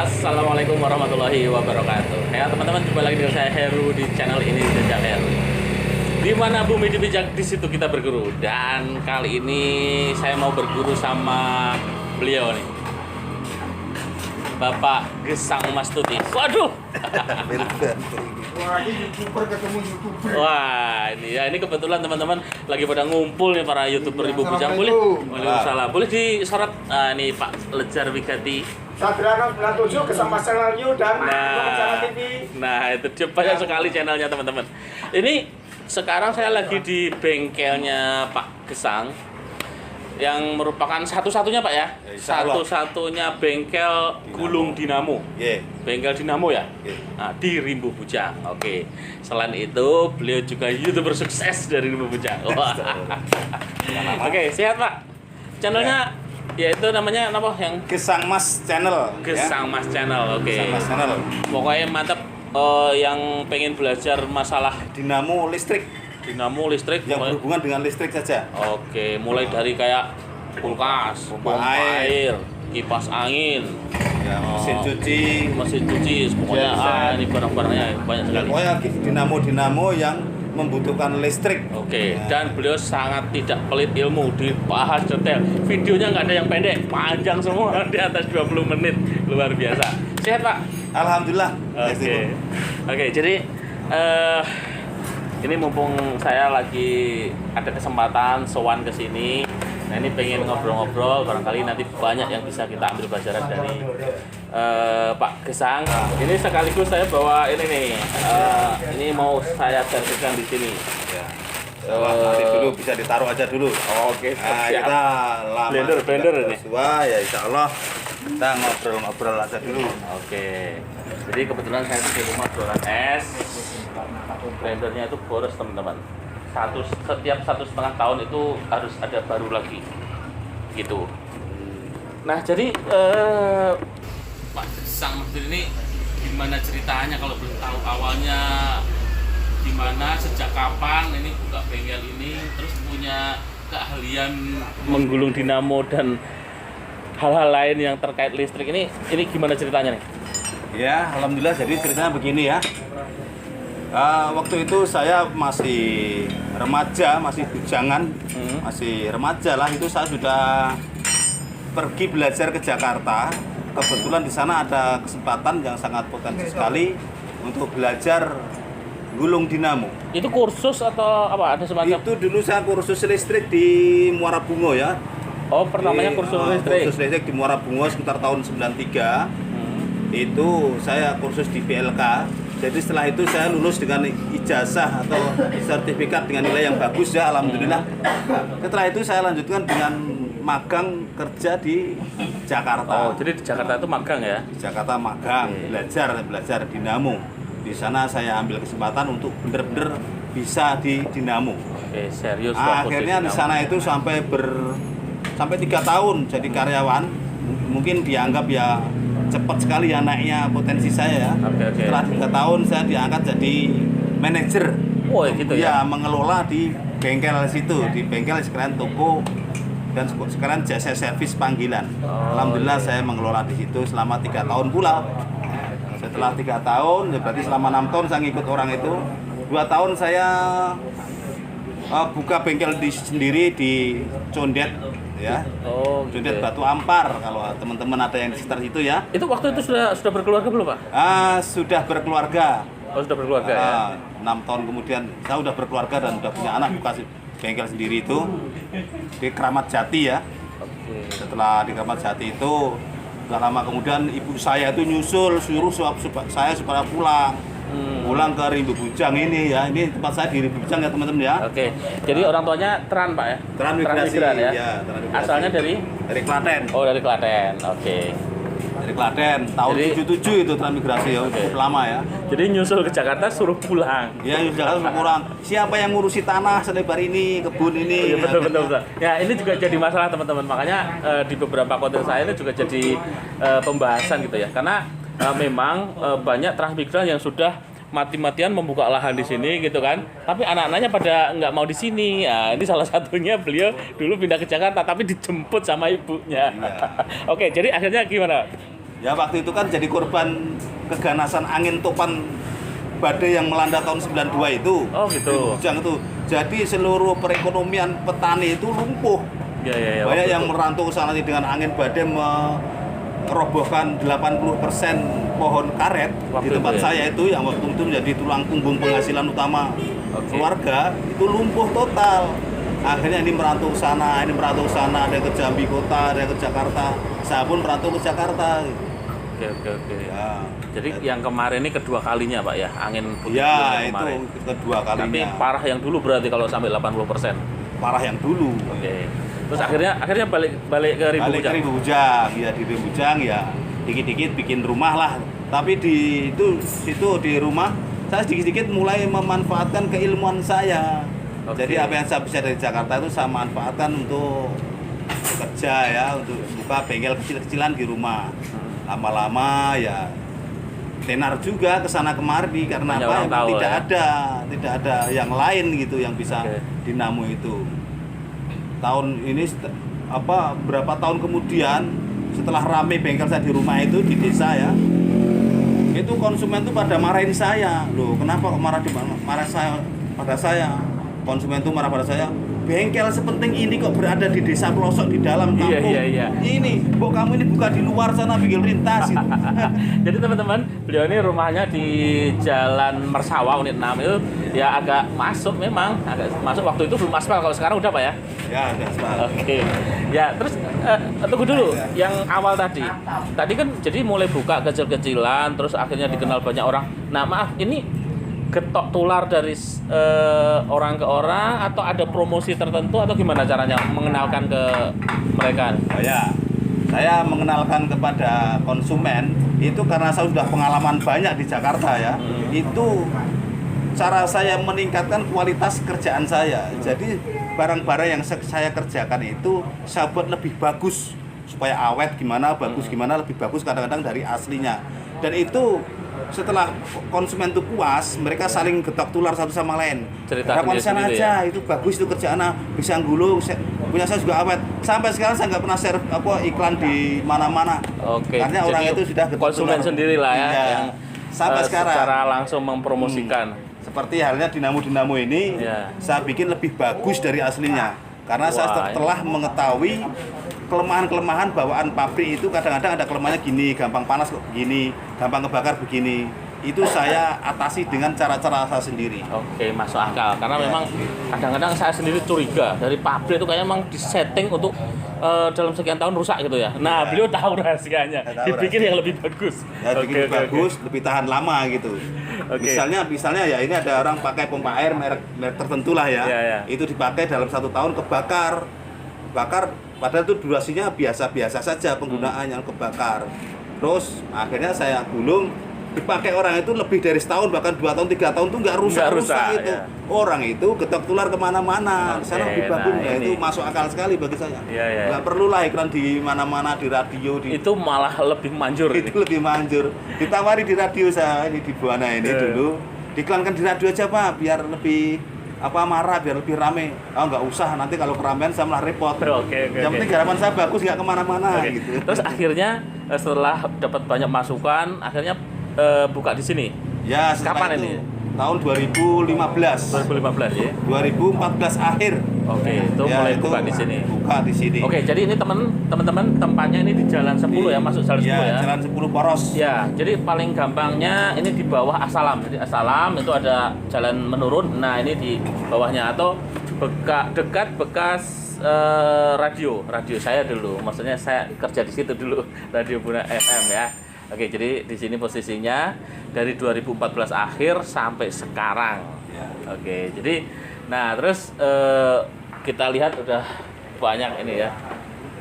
Assalamualaikum warahmatullahi wabarakatuh. Ya teman-teman, jumpa lagi dengan saya Heru di channel ini, Jejak Heru. Di mana bumi dipijak, di situ kita berguru. Dan kali ini saya mau berguru sama beliau nih, Bapak Gesang Mas Tuti. Waduh. Wah, ini YouTuber ketemu YouTuber. Wah, ini kebetulan teman-teman lagi pada ngumpul nih para YouTuber Ibu Bujang. Boleh? Assalamualaikum. Waalaikumsalam. Boleh disorot. Ini Pak Lejar Wigati. Sadrana 97 Kesama Channel New dan Channel TV. Nah, itu dia banyak sekali channelnya teman-teman. Ini sekarang saya lagi di bengkelnya Pak Gesang, yang merupakan satu-satunya Pak ya, Insya Allah. satu-satunya bengkel gulung dinamo. Bengkel dinamo ya. Nah, di Rimbu Bujang. Oke. Selain itu, beliau juga YouTuber sukses dari Rimbu Bujang. Wah. Oke, sehat Pak. Channelnya yaitu namanya apa yang Gesang Mas Channel. Gesang Mas Channel. Oke. Gesang Mas Channel. Pokoknya mantap. Yang pengen belajar masalah Dinamo listrik dinamo listrik yang berhubungan dengan listrik saja. Oke, mulai dari kayak kulkas, pompa air, kipas angin, Ya, mesin cuci. mesin cuci, pokoknya Genset. ini barang-barangnya banyak sekali. Pokoknya dinamo-dinamo yang membutuhkan listrik. Oke, Ya. dan beliau sangat tidak pelit ilmu, dibahas detail. Videonya nggak ada yang pendek, panjang semua di atas 20 menit, luar biasa. Sehat Pak? Alhamdulillah. Oke, oke. Jadi ini mumpung saya lagi ada kesempatan sowan ke sini. Nah, ini pengen ngobrol-ngobrol, barangkali nanti banyak yang bisa kita ambil pelajaran dari Pak Gesang. Ini sekaligus saya bawa ini nih. Ini mau saya serviskan di sini. Ya. Nanti dulu bisa ditaruh aja dulu. Oke, Nah, siap. kita lama Blender ini. Wah, ya insya Allah kita ngobrol-ngobrol aja dulu. Oke. Jadi kebetulan saya di rumah jualan es. Blendernya itu boros teman-teman. Setiap 1,5 tahun itu harus ada baru lagi. Gitu. Nah, jadi Pak Gesang Mas Tuti ini gimana ceritanya kalau belum tahu awalnya gimana, sejak kapan ini buka bengkel ini, terus punya keahlian menggulung dinamo dan hal-hal lain yang terkait listrik ini gimana ceritanya nih? Ya, alhamdulillah. Jadi ceritanya begini ya. Waktu itu saya masih remaja, masih bujangan, masih remaja lah. Itu saya sudah pergi belajar ke Jakarta. Kebetulan di sana ada kesempatan yang sangat potensi sekali untuk belajar gulung dinamo. Itu kursus atau apa? Ada semacam? Itu dulu saya kursus listrik di Muara Bungo ya. Oh, pertamanya kursus listrik. Kursus listrik di Muara Bungo sekitar tahun 93. Itu saya kursus di PLK. Jadi setelah itu saya lulus dengan ijazah atau sertifikat dengan nilai yang bagus ya, alhamdulillah. Setelah itu saya lanjutkan dengan magang kerja di Jakarta. Oh, jadi di Jakarta itu magang ya? Di Jakarta magang, belajar dinamo. Di sana saya ambil kesempatan untuk benar-benar bisa di dinamo. Oke, serius. Akhirnya di sana itu sampai 3 tahun jadi karyawan. Mungkin dianggap ya cepat sekali ya naiknya potensi saya ya. Oke. Setelah 3 tahun saya diangkat jadi manajer. Oh, gitu ya? Mengelola di bengkel situ, di bengkel sekalian toko dan sekalian jasa servis panggilan. Alhamdulillah saya mengelola di situ selama 3 tahun pula. Setelah 3 tahun, ya berarti selama 6 tahun saya ngikut orang itu. 2 tahun saya buka bengkel sendiri di Condet ya. Oh, gitu. Condet Batu Ampar kalau teman-teman ada yang di sekitar situ ya. Itu waktu itu sudah berkeluarga belum, Pak? Sudah berkeluarga. Oh, sudah berkeluarga ya. 6 tahun kemudian saya udah berkeluarga dan udah punya anak, buka bengkel sendiri itu di Kramat Jati ya. Oke. Setelah di Kramat Jati itu gak lama kemudian ibu saya itu suruh saya supaya pulang ke Rimbu Bujang ini ya. Ini tempat saya di Rimbu Bujang ya teman-teman ya. Oke. Jadi orang tuanya Tran, Pak ya? Transmigrasi Transmigran ya. ya, transmigrasi. Asalnya dari Klaten. Oh, dari Klaten. Oke. Dari Klaten tahun Jadi- 77 itu transmigrasi ya, Oke. cukup lama ya. Jadi nyusul ke Jakarta suruh pulang. Ya, Jakarta sudah pulang. Siapa yang ngurusi tanah selebar ini, kebun ini? Iya, betul. Ya, ini juga jadi masalah teman-teman. Makanya di beberapa konten saya ini juga jadi pembahasan gitu ya. Karena memang banyak transmigran yang sudah mati-matian membuka lahan di sini gitu kan. Tapi anak-anaknya pada nggak mau di sini. Nah, ini salah satunya beliau dulu pindah ke Jakarta tapi dijemput sama ibunya. Iya. Oke, jadi akhirnya gimana? Ya waktu itu kan jadi korban keganasan angin topan badai yang melanda tahun 92 itu. Oh gitu. Bujang itu. Jadi seluruh perekonomian petani itu lumpuh. Ya, Banyak yang merantau ke sana dengan angin badai merobohkan 80% pohon karet Waktu di tempat itu, ya? saya itu yang waktu itu menjadi tulang punggung penghasilan utama keluarga itu lumpuh total. Akhirnya ini merantau ke sana, ada yang ke Jambi kota, ada yang ke Jakarta. Saya pun merantau ke Jakarta. Oke. Ya. Jadi yang kemarin ini kedua kalinya Pak ya, angin puting Ya, beliung itu kemarin. kedua kalinya. Tapi parah yang dulu berarti kalau sampai 80%. Parah yang dulu. Oke. Terus akhirnya balik ke Ribu Balik ke Bujang. Ribu Bujang, ya di Ribu Bujang ya dikit-dikit bikin rumah lah. Tapi di situ di rumah saya sedikit-sedikit mulai memanfaatkan keilmuan saya. Oke. Jadi apa yang saya bisa dari Jakarta itu saya manfaatkan untuk bekerja ya, untuk buka bengkel kecil-kecilan di rumah. Lama-lama ya tenar juga ke sana kemari karena Banyak apa? orang tahu, Tidak ada yang lain gitu yang bisa Oke. dinamo itu. Tahun ini berapa tahun kemudian setelah rame bengkel saya di rumah itu di desa ya, itu konsumen tuh pada marahin saya. Loh, kenapa kok marah saya pada saya? Konsumen tuh marah pada saya. Bengkel sepenting ini kok berada di desa pelosok di dalam kampung. Iya. Ini, kok kamu ini buka di luar sana bikin rintas gitu. Jadi teman-teman, beliau ini rumahnya di Jalan Mersawa Unit 6 itu ya agak masuk memang, agak masuk waktu itu belum aspal, kalau sekarang udah Pak ya? Ya, ada aspal. Oke. Ya, terus tunggu dulu yang awal tadi. Tadi kan jadi mulai buka kecil-kecilan terus akhirnya dikenal banyak orang. Nah, maaf, ini getok tular dari orang ke orang atau ada promosi tertentu atau gimana caranya mengenalkan ke mereka? Oh ya, saya mengenalkan kepada konsumen itu karena saya sudah pengalaman banyak di Jakarta ya. Itu cara saya meningkatkan kualitas kerjaan saya. Jadi barang-barang yang saya kerjakan itu saya buat lebih bagus supaya awet gimana, bagus gimana, lebih bagus kadang-kadang dari aslinya. Dan itu setelah konsumen itu puas, mereka saling getok tular satu sama lain. Cerita konsen sendiri aja, ya? itu bagus itu kerjaannya, bisa gulung, punya saya juga awet. Sampai sekarang saya nggak pernah share iklan di mana-mana. Oke. Karena orang Jadi itu sudah getok konsumen tular. sendiri lah ya, Iya. yang Sampai sekarang secara langsung mempromosikan. seperti halnya dinamo-dinamo ini, Iya. saya bikin lebih bagus dari aslinya. Karena saya Wah, telah mengetahui kelemahan-kelemahan bawaan pabrik itu kadang-kadang ada kelemahannya gini, gampang panas kok begini, gampang kebakar begini. Itu saya atasi dengan cara-cara saya sendiri. Oke, masuk akal. Karena Ya. memang kadang-kadang saya sendiri curiga dari pabrik itu kayaknya memang disetting untuk dalam sekian tahun rusak gitu ya. Nah, Ya. beliau tahu rahasianya. Saya tahu Dibikin yang lebih bagus. Ya, bikin bagus, lebih tahan lama gitu. Oke. Misalnya ya ini ada orang pakai pompa air merek tertentu lah ya. Ya. Itu dipakai dalam 1 tahun kebakar. Padahal itu durasinya biasa-biasa saja penggunaan yang kebakar. Terus akhirnya saya gulung, dipakai orang itu lebih dari setahun, bahkan 2 tahun 3 tahun tuh nggak rusak itu. ya. Orang itu getok tular kemana-mana. Oke, Sana lebih bagus. nah Ya, ini. itu masuk akal sekali bagi saya. Iya. Nggak perlulah iklan di mana-mana, di radio, di Itu malah lebih manjur. itu lebih manjur. Ditawari di radio saya ini di Buana ini dulu, diiklankan di radio aja Pak, biar lebih marah, biar lebih rame. Oh nggak usah, nanti kalau keramaian saya malah repot. Oke. Yang penting garapan saya bagus, nggak kemana-mana Oke. gitu. Terus akhirnya setelah dapat banyak masukan, akhirnya buka di sini. Ya setelah Kapan itu, ini? Tahun 2015. 2015 ya. 2014 akhir. Oke, itu Ya, mulai itu buka di sini. Buka di sini. Oke, jadi ini teman-teman tempatnya ini di Jalan 10 ya, masuk Jalan 10 ya. Jalan 10 Poros. Ya, jadi paling gampangnya ini di bawah Asalam. Jadi Asalam itu ada jalan menurun. Nah, ini di bawahnya atau dekat bekas radio saya dulu. Maksudnya saya kerja di situ dulu, Radio Buana FM ya. Oke, jadi di sini posisinya dari 2014 akhir sampai sekarang. Ya. Oke, jadi nah terus kita lihat udah banyak ini ya.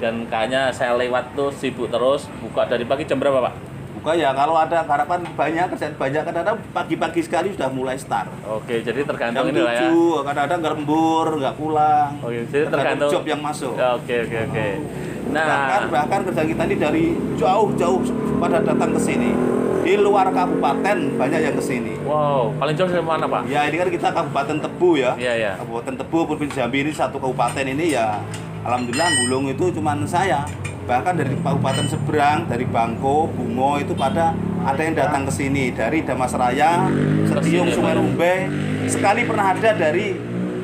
Dan kayaknya saya lewat tuh sibuk terus, buka dari pagi jam berapa, Pak? Buka ya kalau ada harapan banyak, kerjaan banyak, kadang-kadang pagi-pagi sekali sudah mulai start. Oke, jadi tergantung Jam ini lah ya. 7, kadang-kadang nggak lembur, nggak pulang. Oke, jadi tergantung job yang masuk. Oke. Nah, Bahkan kerja kita ini dari jauh-jauh pada datang ke sini. Di luar kabupaten banyak yang ke sini. wow, paling jauh dari mana, Pak? Ya ini kan kita Kabupaten Tebu ya. Iya. Kabupaten Tebu, Provinsi Jambi ini satu kabupaten ini ya. Alhamdulillah gulung itu cuman saya. bahkan dari kabupaten seberang, dari Bangko, Bungo itu pada ada yang datang ke sini dari Damasraya, Setiung, Sungai Rumbai. Sekali pernah ada dari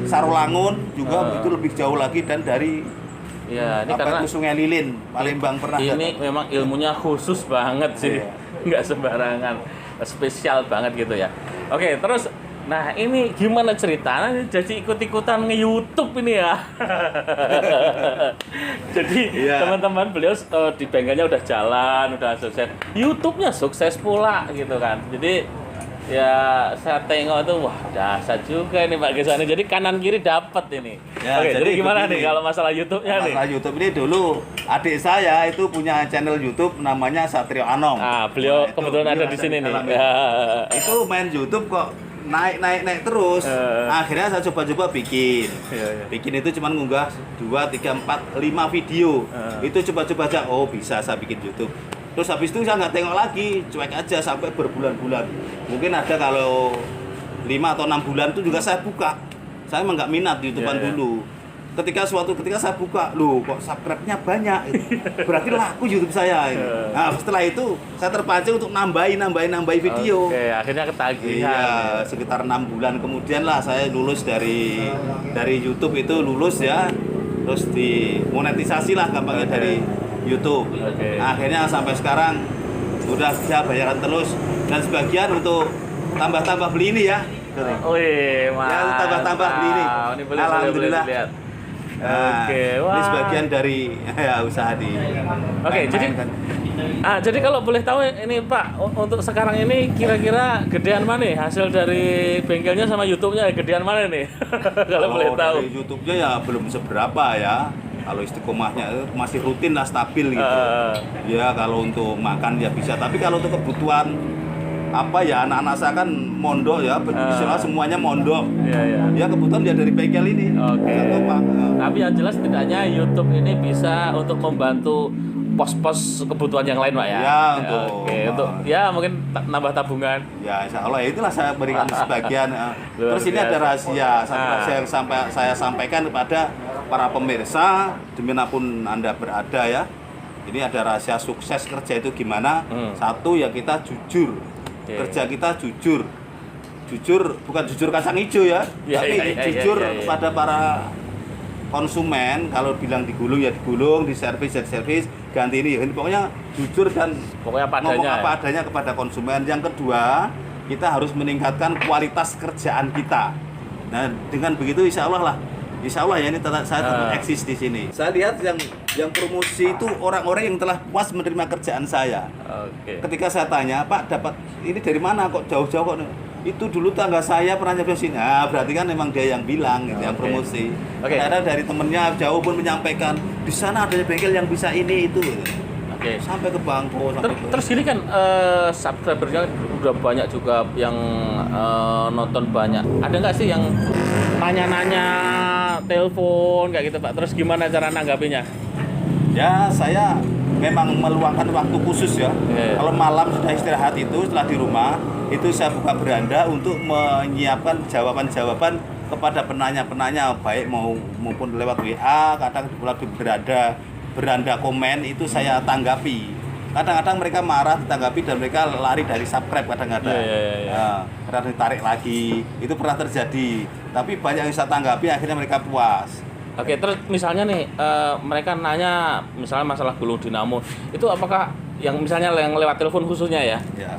Sarolangun juga itu lebih jauh lagi, dan dari Ya, ini apa karena itu Sungai Lilin, Palembang pernah ini datang. memang ilmunya khusus banget sih. Iya. Nggak sembarangan. Spesial banget gitu ya. Oke, terus nah ini gimana ceritanya jadi ikut-ikutan nge-YouTube ini ya? Jadi Iya. teman-teman beliau di bengkelnya udah jalan, udah sukses. YouTube-nya sukses pula gitu kan. Jadi ya saya tengok tuh wah dahsyat juga ini Pak Gesani. Jadi kanan kiri dapat ini. Ya, Oke, jadi gimana begini. nih kalau masalah YouTube-nya nih? Masalah YouTube ini dulu adik saya itu punya channel YouTube namanya Satrio Anom. Ah, beliau Nah, itu kebetulan ada di sini nih. dalam Ya. Itu main YouTube kok naik terus. Akhirnya saya coba bikin. Iya. Bikin itu cuma ngunggah 2, 3, 4, 5 video. Itu coba-coba aja, oh bisa saya bikin YouTube. Terus habis itu saya nggak tengok lagi, cuek aja sampai berbulan-bulan. Mungkin ada kalau 5 atau 6 bulan itu juga saya buka. Saya emang nggak minat di YouTubean Iya, iya. dulu. Suatu ketika saya buka, loh kok subscribe-nya banyak. Berarti laku YouTube saya. Nah, setelah itu saya terpancing untuk nambahin video. Oke, akhirnya ketagihan. Iya, sekitar 6 bulan kemudian lah saya lulus dari YouTube itu lulus ya. Terus dimonetisasi lah gampangnya dari YouTube. Oke. Akhirnya sampai sekarang udah bisa bayaran terus, dan sebagian untuk tambah-tambah beli ini ya. Wih, Ya, tambah-tambah beli ini. Ini boleh, Alhamdulillah. boleh dilihat. Nah, Oke, wah. ini sebagian dari ya usaha di. Oke, jadi jadi kalau boleh tahu ini Pak, untuk sekarang ini kira-kira gedean mana nih hasil dari bengkelnya sama YouTube-nya gedean mana nih? Kalau boleh tahu. Dari YouTube-nya ya belum seberapa ya. Kalau istiqomahnya masih rutin lah, stabil gitu. Ya kalau untuk makan ya bisa, tapi kalau untuk kebutuhan apa ya, anak-anak saya kan mondok ya, istilah semuanya mondok. Iya. Ya kebutuhan dia dari bengkel ini. Oke. Satu, Pak. Tapi yang jelas setidaknya YouTube ini bisa untuk membantu pos-pos kebutuhan yang lain Pak ya. Ya, untuk untuk ya mungkin nambah tabungan. Ya insya Allah itulah saya berikan sebagian. Luar Terus ini ada biasa. rahasia, yang saya sampaikan kepada para pemirsa dimanapun Anda berada ya. Ini ada rahasia sukses kerja itu gimana? Satu ya kita jujur. Oke. Kerja kita jujur bukan jujur kacang hijau ya, Ya, tapi ya, jujur ya. kepada para konsumen. Kalau bilang digulung ya digulung, diservis ya diservis, ganti ini ya ini. Pokoknya jujur dan Pokoknya apa ngomong adanya, apa adanya kepada konsumen. Yang kedua, kita harus meningkatkan kualitas kerjaan kita. Nah dengan begitu insya Allah ya ini saya tetap eksis di sini. Saya lihat yang promosi itu orang-orang yang telah puas menerima kerjaan saya. Oke. Ketika saya tanya, Pak dapat ini dari mana kok jauh-jauh kok? Itu dulu tangga saya pernah nyampe sini. Nah, berarti kan memang dia yang bilang, gitu, yang promosi. Oke. Karena dari temennya jauh pun menyampaikan, di sana ada bengkel yang bisa ini itu. Gitu. Oke. Sampai ke Bangko. Terus ini kan subscribernya udah banyak juga yang nonton banyak. Ada nggak sih yang nanya-nanya telepon kayak gitu Pak? Terus gimana cara nanggapinya? Ya saya memang meluangkan waktu khusus ya. Iya. Kalau malam sudah istirahat itu setelah di rumah, itu saya buka beranda untuk menyiapkan jawaban-jawaban kepada penanya-penanya, baik maupun lewat WA, kadang lewat beranda komen itu saya tanggapi. Kadang-kadang mereka marah ditanggapi dan mereka lari dari subscribe kadang-kadang. Iya. Nah, kadang ditarik lagi. Itu pernah terjadi. Tapi banyak yang saya tanggapi akhirnya mereka puas. Oke, terus misalnya nih mereka nanya misalnya masalah gulung dinamo, itu apakah yang misalnya yang lewat telepon khususnya ya? Ya.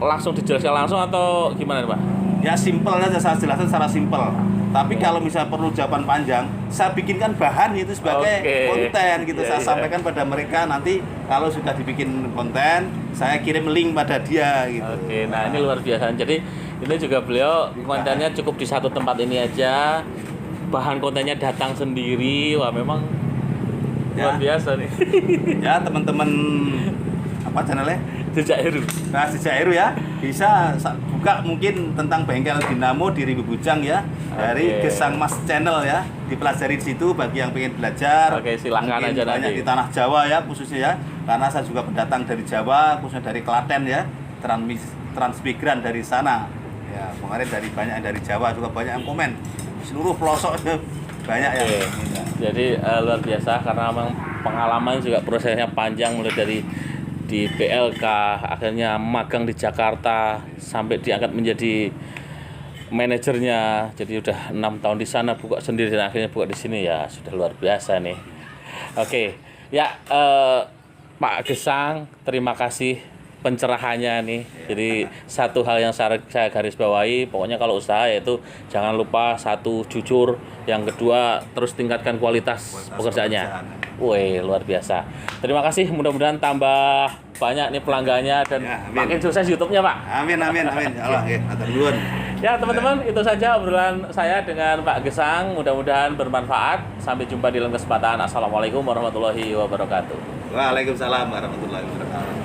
Langsung dijelaskan langsung atau gimana Pak? Ya simpel aja saya jelaskan secara simpel. Tapi kalau misalnya perlu jawaban panjang, saya bikinkan bahan itu sebagai konten gitu. Iya, Saya sampaikan pada mereka nanti kalau sudah dibikin konten, saya kirim link pada dia gitu. Oke, nah ini luar biasa. Jadi ini juga beliau kontennya cukup di satu tempat ini aja. Bahan kontennya datang sendiri. Wah, memang luar biasa nih. Ya teman-teman apa channelnya? Jejak Heru. Nah, Jejak Heru ya, bisa buka mungkin tentang bengkel dinamo di Ribu Bujang ya, dari Gesang Mas Channel ya, dipelajari di situ bagi yang pengen belajar. Oke, silahkan mungkin aja banyak nanti. di tanah Jawa ya khususnya ya, karena saya juga pendatang dari Jawa, khususnya dari Klaten ya, transmigran dari sana. Ya, kemarin banyak yang dari Jawa juga banyak yang komen, seluruh pelosok banyak yang. Oke. Jadi luar biasa karena memang pengalaman juga prosesnya panjang, mulai dari di BLK, akhirnya magang di Jakarta sampai diangkat menjadi manajernya. Jadi udah 6 tahun di sana, buka sendiri dan akhirnya buka di sini, ya sudah luar biasa nih. Oke, ya Pak Gesang, terima kasih pencerahannya nih. Jadi satu hal yang saya garis bawahi, pokoknya kalau usaha yaitu jangan lupa, satu, jujur, yang kedua terus tingkatkan kualitas pekerjaannya. Wih, luar biasa. Terima kasih, mudah-mudahan tambah banyak nih pelanggannya dan Ya, makin sukses YouTube-nya, Pak. Amin. Allah, matur nuwun. Ya teman-teman, itu saja obrolan saya dengan Pak Gesang. Mudah-mudahan bermanfaat. Sampai jumpa di lain kesempatan. Assalamualaikum warahmatullahi wabarakatuh. Waalaikumsalam warahmatullahi wabarakatuh.